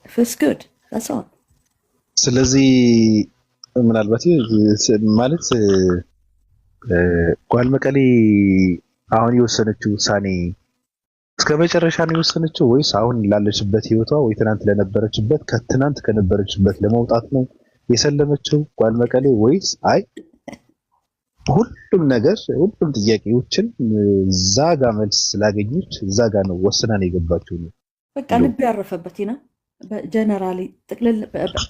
feels good. That's all. ስለዚህ ምናልባት ማለት ጓል መቀሌ አሁን የወሰነችው ውሳኔ እስከ መጨረሻ ነው የወሰነችው ወይስ አሁን ላለችበት ህይወቷ ወይ ትናንት ለነበረችበት ከትናንት ከነበረችበት ለመውጣት ነው የሰለመችው ጓል መቀሌ ወይስ አይ ሁሉም ነገር ሁሉም ጥያቄዎችን እዛ ጋር መልስ ስላገኘች እዛ ጋር ነው ወስና ነው የገባችው ነው? በቃ ልብ ያረፈበት ነው። በጀነራሊ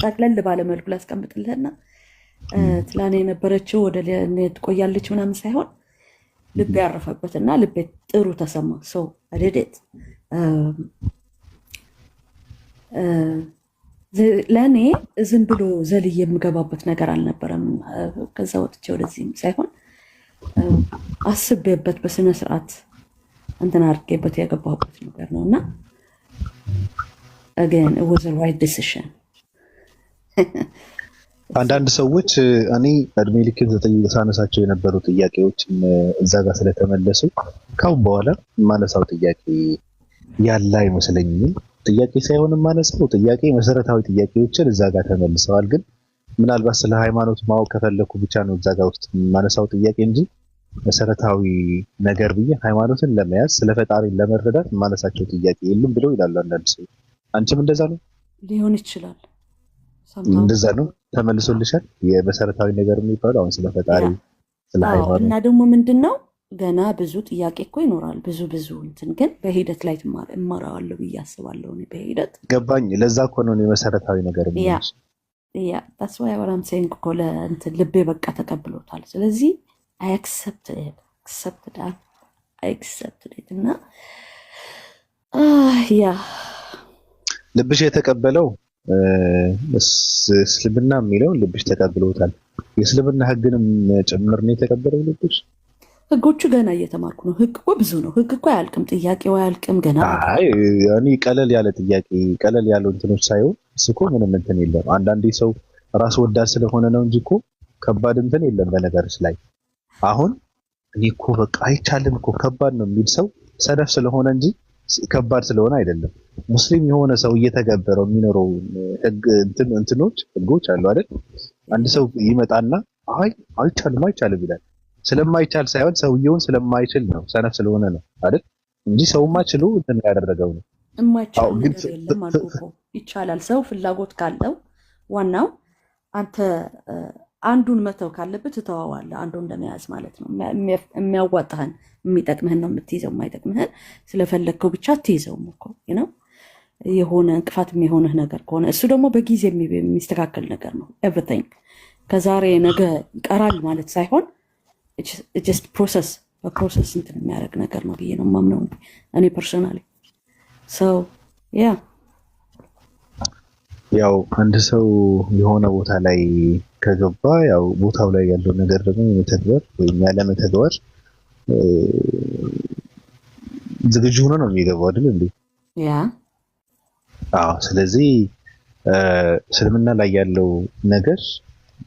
ጠቅለል ባለ መልኩ ላስቀምጥልህና ትላኔ የነበረችው ወደ ትቆያለች ምናምን ሳይሆን ልብ ያረፈበትና ልቤ ጥሩ ተሰማ። ሰው አደደት ለእኔ ዝም ብሎ ዘልዬ የምገባበት ነገር አልነበረም። ከዛ ወጥቼ ወደዚህም ሳይሆን አስቤበት በስነ ስርዓት እንትን አድርጌበት የገባሁበት ነገር ነው እና again it was a right decision. አንዳንድ ሰዎች እኔ እድሜ ልክ ሳነሳቸው የነበሩ ጥያቄዎች እዛ ጋር ስለተመለሱ ካሁን በኋላ ማነሳው ጥያቄ ያለ አይመስለኝም። ጥያቄ ሳይሆን ማነሳው ጥያቄ መሰረታዊ ጥያቄዎችን እዛ ጋር ተመልሰዋል። ግን ምናልባት ስለ ሃይማኖት ማወቅ ከፈለኩ ብቻ ነው እዛ ጋር ውስጥ ማነሳው ጥያቄ እንጂ መሰረታዊ ነገር ብዬ ሃይማኖትን ለመያዝ ስለ ፈጣሪ ለመረዳት ማነሳቸው ጥያቄ የለም ብለው ይላሉ አንዳንድ ሰዎች። አንቺም እንደዛ ነው ሊሆን ይችላል። እንደዛ ነው ተመልሶልሻል? የመሰረታዊ ነገር የሚባለው አሁን ስለ ፈጣሪ ስለ ሃይማኖት እና ደግሞ ምንድነው ገና ብዙ ጥያቄ እኮ ይኖራል። ብዙ እንትን ግን በሂደት ላይ እማራዋለሁ ብዬ አስባለሁ። እኔ በሂደት ገባኝ። ለዛ እኮ ነው የመሰረታዊ ነገር የሚሆነው። that's why what I'm saying እኮ ለእንትን ልቤ በቃ ተቀብሎታል። ስለዚህ I accepted it እና ልብሽ የተቀበለው እስልምና የሚለውን ልብሽ ተቀብሎታል። የእስልምና ህግንም ጭምር ነው የተቀበለው ልብሽ። ህጎቹ ገና እየተማርኩ ነው። ህግ እኮ ብዙ ነው። ህግ እኮ አያልቅም። ጥያቄው አያልቅም ገና። አይ እኔ ቀለል ያለ ጥያቄ ቀለል ያለው እንትኖች ሳይሆን እኮ ምንም እንትን የለም። አንዳንዴ ሰው ራስ ወዳድ ስለሆነ ነው እንጂ እኮ ከባድ እንትን የለም በነገርሽ ላይ። አሁን እኔ እኮ በቃ አይቻልም እኮ ከባድ ነው የሚል ሰው ሰነፍ ስለሆነ እንጂ ከባድ ስለሆነ አይደለም። ሙስሊም የሆነ ሰው እየተገበረው የሚኖረው እንትኖች ህጎች አሉ አይደል? አንድ ሰው ይመጣና አይ አይቻልም ይላል። ስለማይቻል ሳይሆን ሰውየውን ስለማይችል ነው፣ ሰነፍ ስለሆነ ነው አይደል? እንጂ ሰውማ ችሎ እንትን ያደረገው ነው። የማይቻል ነገር የለም አልኩ እኮ ይቻላል። ሰው ፍላጎት ካለው ዋናው አንተ አንዱን መተው ካለበት ትተዋዋለህ። አንዱን ለመያዝ ማለት ነው። የሚያዋጣህን የሚጠቅምህን ነው የምትይዘው። የማይጠቅምህን ስለፈለግከው ብቻ አትይዘውም እኮ ነው። የሆነ እንቅፋት የሚሆንህ ነገር ከሆነ እሱ ደግሞ በጊዜ የሚስተካከል ነገር ነው። ኤቭሪቲንግ ከዛሬ ነገ ይቀራል ማለት ሳይሆን ጀስት በፕሮሰስ እንትን የሚያደርግ ነገር ነው ብዬ ነው የማምነው እኔ ፐርሶናሊ። ሰው ያው አንድ ሰው የሆነ ቦታ ላይ ከገባ ያው ቦታው ላይ ያለው ነገር ደግሞ የመተግበር ወይም ያለመተግበር ዝግጁ ሆኖ ነው የሚገባው አይደል እንዴ? ስለዚህ እስልምና ላይ ያለው ነገር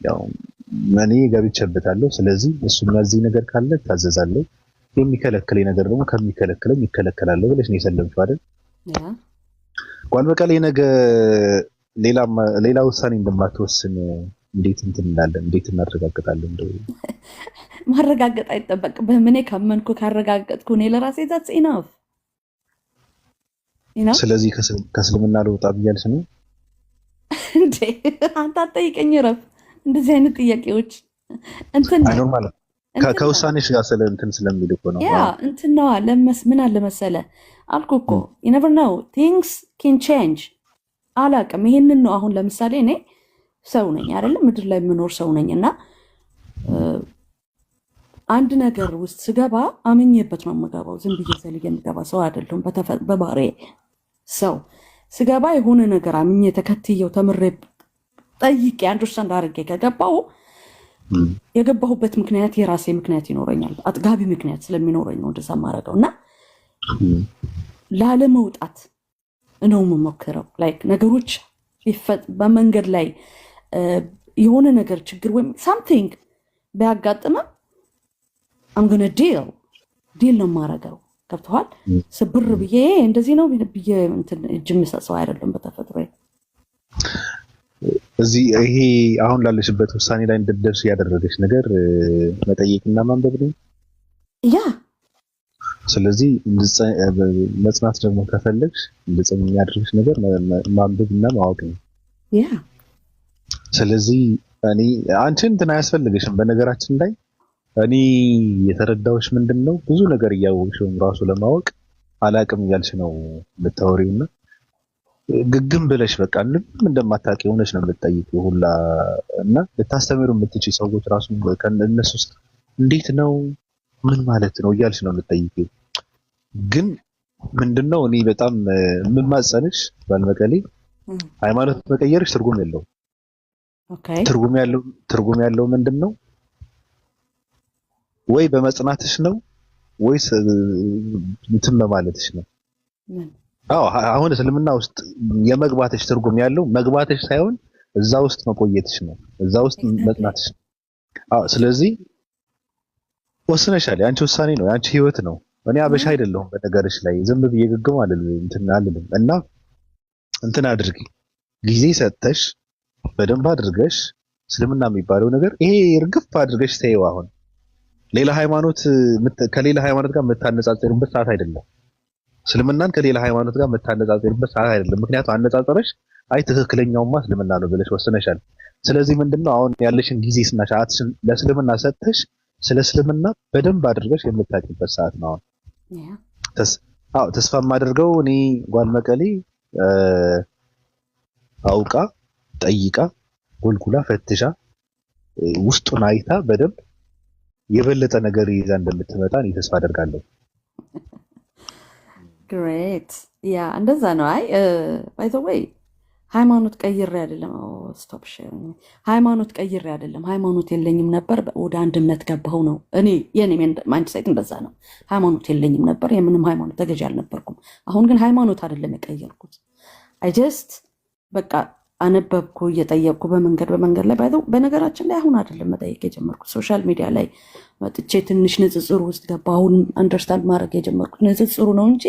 ያው እኔ ገብቼበታለሁ። ስለዚህ እሱም ያዚህ ነገር ካለ ታዘዛለሁ፣ የሚከለክለኝ ነገር ደግሞ ከሚከለክለኝ ይከለከላለሁ ብለሽ ነው የሰለምሽው አይደል? ጓል መቀሌ ነገ ሌላ ውሳኔ እንደማትወስን እንዴት እንትን እንላለን? እንዴት እናረጋግጣለን? እንደው ማረጋገጥ አይጠበቅብህም። እኔ ካመንኩ ካረጋገጥኩ እኔ ለራሴ ዛትስ ኢናፍ። ስለዚህ ከእስልምና ልወጣ ብያለሽ ነው እንዴ? አንተ አትጠይቀኝ፣ እረፍ። እንደዚህ አይነት ጥያቄዎች እንትን ኖርማል ከውሳኔሽ ጋር ስለ እንትን ስለሚል እኮ ነው። እንትን ነዋ። ምን አለ መሰለ አልኩ እኮ you never know things can change። አላቅም። ይሄንን ነው አሁን ለምሳሌ እኔ ሰው ነኝ አይደለም፣ ምድር ላይ የምኖር ሰው ነኝ እና አንድ ነገር ውስጥ ስገባ አምኜበት ነው የምገባው። ዝም ብዬ ዘልዬ የምገባ ሰው አይደለም። በባህሪዬ ሰው ስገባ የሆነ ነገር አምኜ ተከትየው ተምሬ ጠይቄ አንደርስታንድ አድርጌ ከገባው የገባሁበት ምክንያት የራሴ ምክንያት ይኖረኛል። አጥጋቢ ምክንያት ስለሚኖረኝ ነው እንደዛ የማደርገው እና ላለመውጣት ነው የምሞክረው። ላይክ ነገሮች በመንገድ ላይ የሆነ ነገር ችግር ወይም ሳምቲንግ ቢያጋጥመም I'm gonna ዲል ነው የማደርገው። ገብቶሃል? ስብር ብዬ እንደዚህ ነው ብዬ እንትን እጅ የምሰጥ ሰው አይደለም በተፈጥሮ። እዚህ ይሄ አሁን ላለሽበት ውሳኔ ላይ እንድትደርስ ያደረገች ነገር መጠየቅና ማንበብ ነው። ያ ስለዚህ መጽናት ደግሞ ከፈለግሽ እንድትጸኝ የሚያደርግሽ ነገር ማንበብና ማወቅ ነው። ያ ስለዚህ እኔ አንቺ እንትን አያስፈልግሽም። በነገራችን ላይ እኔ የተረዳሁሽ ምንድነው ብዙ ነገር እያወቅሽው ራሱ ለማወቅ አላቅም እያልሽ ነው የምታወሪውና ግግም ብለሽ በቃ ምንም እንደማታውቂ ሆነሽ ነው የምትጠይቂው ሁላ እና ልታስተምሩ የምትችይ ሰዎች ራሱ ከእነሱ ውስጥ እንዴት ነው ምን ማለት ነው እያልሽ ነው የምትጠይቂው። ግን ምንድነው እኔ በጣም የምማጸንሽ ባልመቀሌ ሃይማኖት መቀየርሽ ትርጉም የለውም። ኦኬ ትርጉም ያለው ምንድነው ወይ በመጽናትሽ ነው ወይስ እንትን በማለትሽ ነው? አሁን እስልምና ውስጥ የመግባትሽ ትርጉም ያለው መግባትሽ ሳይሆን እዛ ውስጥ መቆየትሽ ነው፣ እዛ ውስጥ መጽናትሽ ነው። ስለዚህ ወስነሻል። ያንቺ ውሳኔ ነው፣ ያንቺ ህይወት ነው። እኔ አበሻ አይደለሁም በነገርሽ ላይ ዝም ብዬ ግግም አልልም እና እንትን አድርጊ፣ ጊዜ ሰጥተሽ በደንብ አድርገሽ እስልምና የሚባለው ነገር ይሄ እርግፍ አድርገሽ ተይው። አሁን ሌላ ሃይማኖት ከሌላ ሃይማኖት ጋር የምታነጻጽርበት ሰዓት አይደለም። እስልምናን ከሌላ ሃይማኖት ጋር የምታነጻጽርበት ሰዓት አይደለም። ምክንያቱም አነጻጽረሽ አይ ትክክለኛውማ እስልምና ነው ብለሽ ወስነሻል። ስለዚህ ምንድነው አሁን ያለሽን ጊዜና ሰዓትሽን ለእስልምና ሰጥተሽ ስለ እስልምና በደንብ አድርገሽ የምታውቂበት ሰዓት ነው። ተስፋ የማደርገው እኔ ጓልመቀሌ አውቃ ጠይቃ ጎልጉላ ፈትሻ ውስጡን አይታ በደንብ የበለጠ ነገር ይዛ እንደምትመጣ እኔ ተስፋ አደርጋለሁ። ግሬት ያ እንደዛ ነው። አይ ባይ ዘ ዌይ ሃይማኖት ቀይሬ አይደለም። ስቶፕ ሼሪንግ ሃይማኖት ቀይሬ አይደለም። ሃይማኖት የለኝም ነበር፣ ወደ አንድ እምነት ገባሁ ነው። እኔ የኔ ማይንድሴት እንደዛ ነው። ሃይማኖት የለኝም ነበር፣ የምንም ሃይማኖት ተገዥ አልነበርኩም። አሁን ግን ሃይማኖት አይደለም የቀየርኩት። አይ ጀስት በቃ አነበብኩ፣ እየጠየቅኩ በመንገድ ላይ በነገራችን ላይ አሁን አይደለም መጠየቅ የጀመርኩት። ሶሻል ሚዲያ ላይ መጥቼ ትንሽ ንጽጽሩ ውስጥ ገባ። አሁን አንደርስታንድ ማድረግ የጀመርኩት ንጽጽሩ ነው እንጂ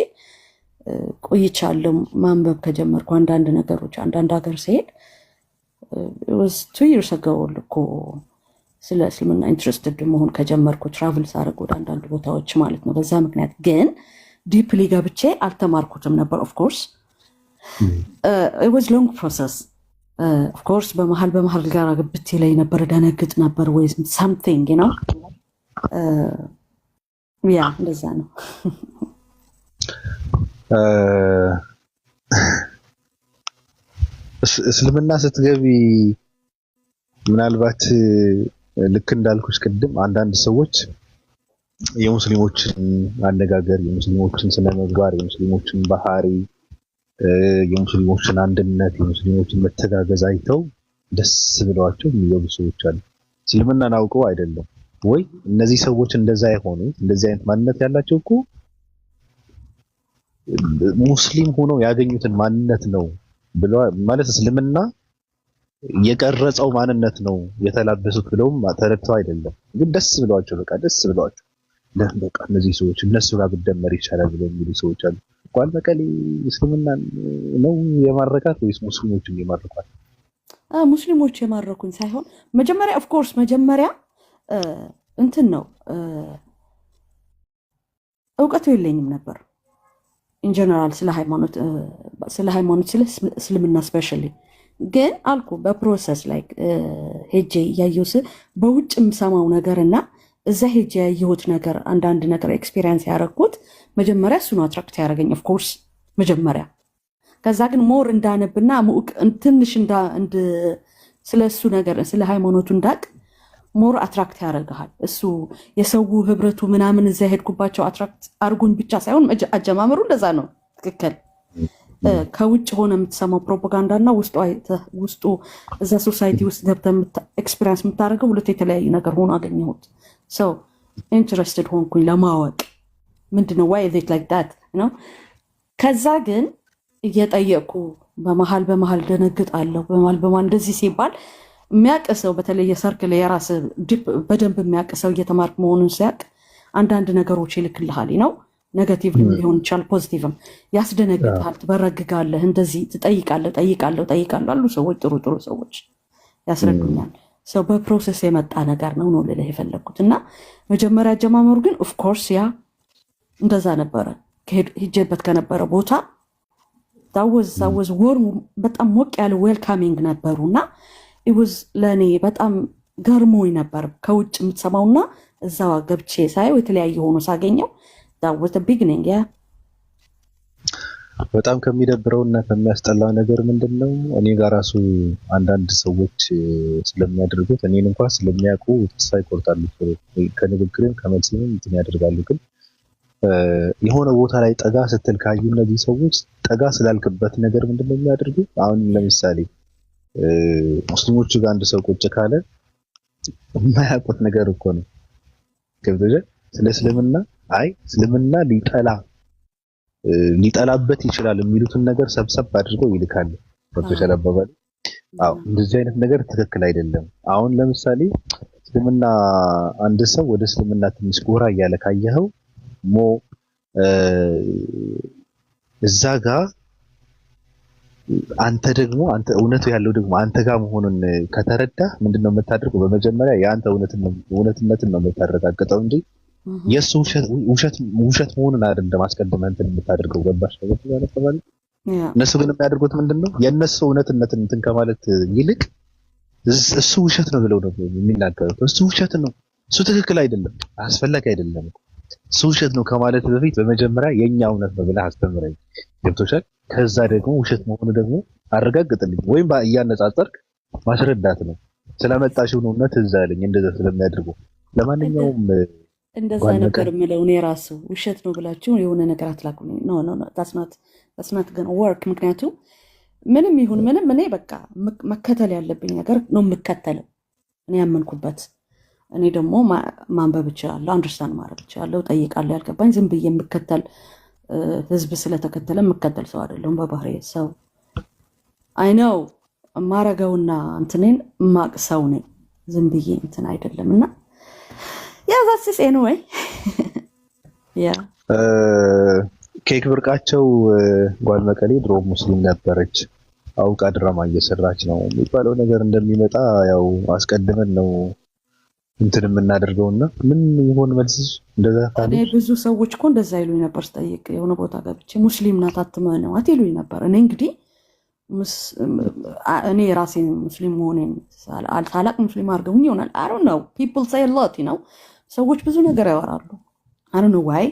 ቆይቻለሁ ማንበብ ከጀመርኩ አንዳንድ ነገሮች። አንዳንድ ሀገር ሲሄድ ቱ ይርስ አጎ እኮ ስለ እስልምና ኢንትረስትድ መሆን ከጀመርኩ ትራቭል ሳደርግ ወደ አንዳንድ ቦታዎች ማለት ነው። በዛ ምክንያት ግን ዲፕሊ ገብቼ አልተማርኩትም ነበር። ኦፍኮርስ it was long process ኦፍኮርስ በመሀል ጋር ግብት ላይ ነበር፣ ደነግጥ ነበር ወይ something you know ያ እንደዛ ነው። እስልምና ስትገቢ ምናልባት ልክ እንዳልኩሽ ቅድም አንዳንድ ሰዎች የሙስሊሞችን አነጋገር፣ የሙስሊሞችን ስነምግባር፣ የሙስሊሞችን ባህሪ፣ የሙስሊሞችን አንድነት፣ የሙስሊሞችን መተጋገዝ አይተው ደስ ብለዋቸው የሚገቡ ሰዎች አሉ። እስልምናን አውቀው አይደለም ወይ እነዚህ ሰዎች እንደዛ የሆኑት እንደዚህ አይነት ማንነት ያላቸው እኮ ሙስሊም ሆነው ያገኙትን ማንነት ነው ብለው ማለት እስልምና የቀረጸው ማንነት ነው የተላበሱት ብለውም ተረድተው አይደለም። ግን ደስ ብለዋቸው በቃ እነዚህ ሰዎች እነሱ ጋር ብደመር ይቻላል ብለው የሚሉ ሰዎች አሉ። ጓልመቀሌ እስልምና ነው የማረካት ወይስ ሙስሊሞችን የማረኳት? ሙስሊሞች የማረኩኝ ሳይሆን መጀመሪያ ኦፍ ኮርስ መጀመሪያ እንትን ነው እውቀቱ የለኝም ነበር ኢንጀነራል ስለ ሃይማኖት ስለ እስልምና ስፔሻሊ። ግን አልኩ በፕሮሰስ ላይ ሄጄ ያየው በውጭ የምሰማው ነገርና እዛ ሄጄ ያየሁት ነገር አንዳንድ ነገር ኤክስፒሪየንስ ያደረኩት መጀመሪያ እሱ ነው አትራክት ያደረገኝ ኦፍ ኮርስ መጀመሪያ። ከዛ ግን ሞር እንዳነብና ትንሽ ስለ እሱ ነገር ስለ ሃይማኖቱ እንዳቅ ሞር አትራክት ያደርግሃል። እሱ የሰው ህብረቱ ምናምን እዛ ሄድኩባቸው አትራክት አርጉኝ ብቻ ሳይሆን አጀማመሩ እንደዛ ነው። ትክክል። ከውጭ ሆነ የምትሰማው ፕሮፓጋንዳና ውስጡ እዛ ሶሳይቲ ውስጥ ገብተህ ኤክስፒሪየንስ የምታደርገው ሁለት የተለያዩ ነገር ሆኖ አገኘሁት። ሰው ኢንትረስትድ ሆንኩኝ ለማወቅ ምንድነው ዋይ ኢዝ ኢት ላይክ ዳት ነው። ከዛ ግን እየጠየቁ በመሀል ደነግጣለሁ። በመሀል እንደዚህ ሲባል የሚያቀሰው በተለይ የሰርክል የራስ ዲፕ በደንብ የሚያቀሰው እየተማርክ መሆኑን ሲያቅ አንዳንድ ነገሮች ይልክልሃል ነው። ኔጋቲቭም ሊሆን ይችላል፣ ፖዚቲቭም ያስደነግጣል። ትበረግጋለህ፣ እንደዚህ ጠይቃለሁ አሉ ሰዎች፣ ጥሩ ሰዎች ያስረዱኛል። ሰው በፕሮሰስ የመጣ ነገር ነው ልልህ የፈለግኩት እና መጀመሪያ አጀማመሩ ግን ኦፍኮርስ ያ እንደዛ ነበረ። ሂጄበት ከነበረ ቦታ ታወዝ ወር በጣም ሞቅ ያለ ዌልካሚንግ ነበሩ እና ኢወዝ ለእኔ በጣም ገርሞኝ ነበር ከውጭ የምትሰማውና እዛ ገብቼ ሳየው የተለያየ ሆኖ ሳገኘው ዳወዝ ቢግኒንግ ያ በጣም ከሚደብረውና ከሚያስጠላው ነገር ምንድነው እኔ ጋር ራሱ አንዳንድ ሰዎች ስለሚያደርጉት እኔን እንኳን ስለሚያውቁ ተስፋ ይቆርጣሉ። ከንግግርም ከመልስም እንትን ያደርጋሉ። ግን የሆነ ቦታ ላይ ጠጋ ስትል ካዩ እነዚህ ሰዎች ጠጋ ስላልክበት ነገር ምንድነው የሚያደርጉት? አሁን ለምሳሌ ሙስሊሞቹ ጋር አንድ ሰው ቁጭ ካለ የማያውቁት ነገር እኮ ነው ገብቶሻል። ስለ እስልምና እስልምና ሊጠላበት ይችላል የሚሉትን ነገር ሰብሰብ አድርገው ይልካሉ። ገብቶሻል አባባል? አዎ እንደዚህ አይነት ነገር ትክክል አይደለም። አሁን ለምሳሌ እስልምና አንድ ሰው ወደ እስልምና ትንሽ ጎራ እያለ ካየኸው እዛ ጋር አንተ እውነቱ ያለው ደግሞ አንተ ጋር መሆኑን ከተረዳ ምንድነው የምታደርገው? በመጀመሪያ የአንተ እውነትነትን ነው የምታረጋግጠው እንጂ የሱ ውሸት መሆኑን አይደለም አስቀድመህ እንትን የምታደርገው። ገባሽ? እነሱ ግን የሚያደርጉት ምንድነው የነሱ እውነትነትን እንትን ከማለት ይልቅ እሱ ውሸት ነው ብለው ነው የሚናገሩት። እሱ ውሸት ነው፣ እሱ ትክክል አይደለም፣ አስፈላጊ አይደለም፣ እሱ ውሸት ነው ከማለት በፊት በመጀመሪያ የኛ እውነት ነው ብለህ አስተምረኝ። ገብቶሻል? ከዛ ደግሞ ውሸት መሆኑ ደግሞ አረጋግጥልኝ ወይም እያነጻጸርክ ማስረዳት ነው። ስለመጣሽው እውነት እዛ አለኝ እንደዛ ስለሚያደርጉ ለማንኛውም እንደዛ ነበር የምለው እኔ ራሱ ውሸት ነው ብላችሁ የሆነ ነገር አትላኩልኝ። ኖ ታስናት ግን ወርክ። ምክንያቱም ምንም ይሁን ምንም እኔ በቃ መከተል ያለብኝ ነገር ነው የምከተለው፣ እኔ ያመንኩበት። እኔ ደግሞ ማንበብ እችላለሁ፣ አንደርስታንድ ማድረግ እችላለሁ፣ ጠይቃለሁ። ያልገባኝ ዝም ብዬ የምከተል ህዝብ ስለተከተለ የምከተል ሰው አይደለሁም በባህሪ። ሰው አይነው ማረገውና እንትኔን ማቅ ሰው ነኝ፣ ዝም ብዬ እንትን አይደለም። እና ያዛስስ ኤኒዌይ ያ ኬክ ብርቃቸው ጓል መቀሌ ድሮ ሙስሊም ነበረች፣ አውቃ ድራማ እየሰራች ነው የሚባለው ነገር እንደሚመጣ ያው አስቀድመን ነው እንትን የምናደርገውና ምን ይሆን መልስሽ? እንደዛ እኔ ብዙ ሰዎች እኮ እንደዛ ይሉኝ ነበር ስጠይቅ፣ የሆነ ቦታ ገብቼ ሙስሊም ናት አትመነዋት ይሉኝ ነበር። እኔ እንግዲህ እኔ ራሴ ሙስሊም መሆኔን ሳላቅ ሙስሊም አድርገውኝ ይሆናል። አይ ዶንት ኖው ፒፕል ሴይ ሎት ነው፣ ሰዎች ብዙ ነገር ያወራሉ። አይ ዶንት ኖ ዋይ።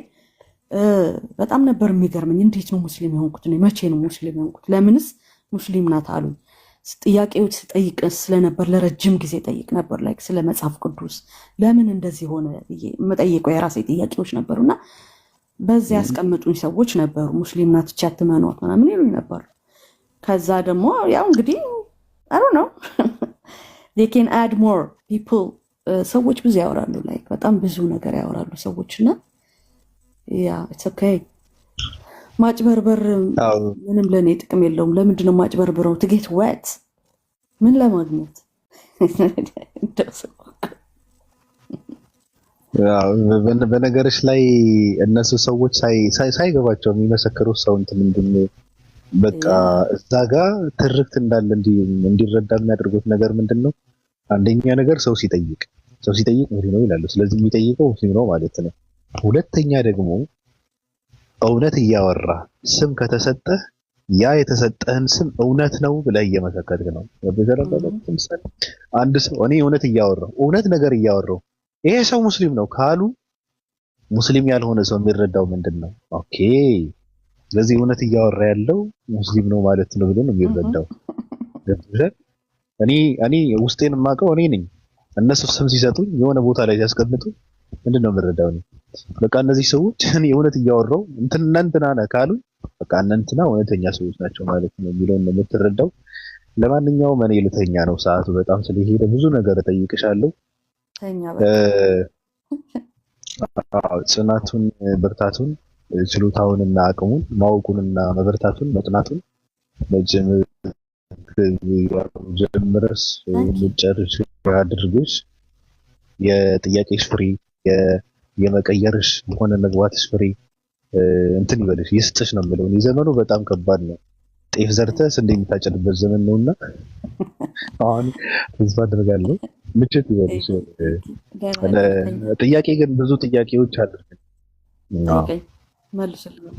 በጣም ነበር የሚገርመኝ፣ እንዴት ነው ሙስሊም የሆንኩት? እኔ መቼ ነው ሙስሊም የሆንኩት? ለምንስ ሙስሊም ናት አሉኝ? ጥያቄዎች ስጠይቅ ስለነበር ለረጅም ጊዜ ጠይቅ ነበር፣ ላይክ ስለ መጽሐፍ ቅዱስ ለምን እንደዚህ ሆነ መጠየቀው የራሴ ጥያቄዎች ነበሩና በዚያ ያስቀምጡኝ ሰዎች ነበሩ። ሙስሊም ናት እቺ አትመኗት ምናምን ይሉኝ ነበር። ከዛ ደግሞ ያው እንግዲህ አይ ዶንት ኖ they can add more people ሰዎች ብዙ ያወራሉ፣ ላይክ በጣም ብዙ ነገር ያወራሉ ሰዎችና ያ it's okay። ማጭበርበር ምንም ለኔ ጥቅም የለውም። ለምንድን ነው ማጭበርበረው? ትጌት ወት ምን ለማግኘት? በነገርሽ ላይ እነሱ ሰዎች ሳይገባቸው የሚመሰክሩት ሰው እንትን ምንድን በቃ እዛ ጋር ትርክት እንዳለ እንዲረዳ የሚያደርጉት ነገር ምንድን ነው? አንደኛ ነገር ሰው ሲጠይቅ ሙስሊም ነው ይላሉ። ስለዚህ የሚጠይቀው ሙስሊም ነው ማለት ነው። ሁለተኛ ደግሞ እውነት እያወራ ስም ከተሰጠህ ያ የተሰጠህን ስም እውነት ነው ብለህ እየመሰከርክ ነው። አንድ ሰው እኔ እውነት ነገር እያወራሁ ይሄ ሰው ሙስሊም ነው ካሉ ሙስሊም ያልሆነ ሰው የሚረዳው ምንድን ነው? ኦኬ ስለዚህ እውነት እያወራ ያለው ሙስሊም ነው ማለት ነው ብሎ ነው የሚረዳው። እኔ ውስጤን የማውቀው እኔ ነኝ። እነሱ ስም ሲሰጡኝ የሆነ ቦታ ላይ ሲያስቀምጡ ምንድን ነው የምረዳው? በቃ እነዚህ ሰዎች እኔ እውነት እያወራሁ እንትና ነህ ካሉ በቃ እንትና እውነተኛ ሰዎች ናቸው ማለት ነው የሚለውን ነው የምትረዳው። ለማንኛውም እኔ ልተኛ ነው፣ ሰዓቱ በጣም ስለሄደ ብዙ ነገር እጠይቅሻለሁ። ጽናቱን፣ ብርታቱን፣ ችሎታውንና አቅሙን፣ ማወቁንና መበርታቱን፣ መጥናቱን ጀምረሽ ልጨርሽ አድርገሽ የጥያቄሽ ፍሬ የመቀየርሽ የሆነ መግባትሽ ፍሬ እንትን ይበልሽ ይስጥሽ ነው የምለው። ዘመኑ በጣም ከባድ ነው። ጤፍ ዘርተህ ስንዴ የምታጨድበት ዘመን ነውና አሁን ተስፋ አደርጋለሁ ምችት ይበልሽ። ጥያቄ ግን ብዙ ጥያቄዎች አሉ።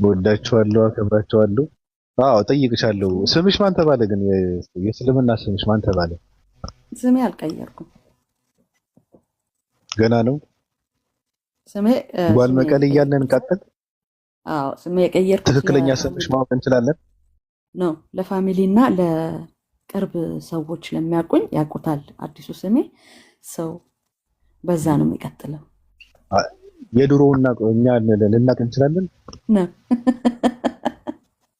ወዳቸዋለሁ፣ አከብራቸዋለሁ። አዎ ጠይቅሻለሁ። ስምሽ ማን ተባለ ግን? የእስልምና ስምሽ ማን ተባለ? ስሜ አልቀየርኩም ገና ነው። ስሜ ጓል መቀሌ እያለን እንቀጥል። አዎ ስሜ የቀየርኩት ትክክለኛ ስምሽ ማወቅ እንችላለን? ነው ለፋሚሊ እና ለቅርብ ሰዎች ለሚያውቁኝ ያውቁታል። አዲሱ ስሜ ሰው በዛ ነው የሚቀጥለው። የድሮውና እኛ ልናቅ እንችላለን ነው።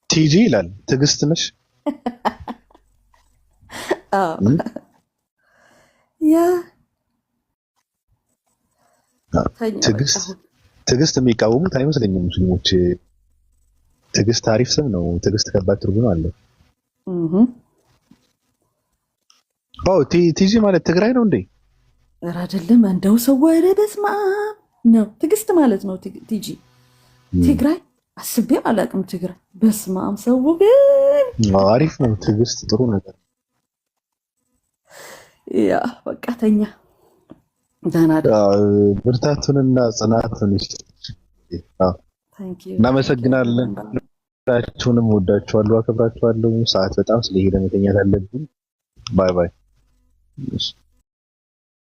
ቲጂ ይላል። ትዕግስት ነሽ? አዎ ያ ትዕግስት የሚቃወሙት አይመስለኝም ሙስሊሞች። ትዕግስት አሪፍ ስም ነው። ትዕግስት ከባድ ትርጉም አለው። ቲጂ ማለት ትግራይ ነው እንዴ? ኧረ አይደለም። እንደው ሰው ወደ በስመ አብ ነው። ትዕግስት ማለት ነው ቲጂ። ትግራይ አስቤ አላውቅም። ትግራይ በስመ አብ። ሰው ግን አሪፍ ነው። ትዕግስት ጥሩ ነገር። ያ በቃ ተኛ። ብርታቱንና ጽናቱን እናመሰግናለን። ሁላችሁንም ወዳችኋለሁ፣ አከብራችኋለሁ። ሰዓት በጣም ስለሄደ መተኛት አለብኝ። ባይ ባይ።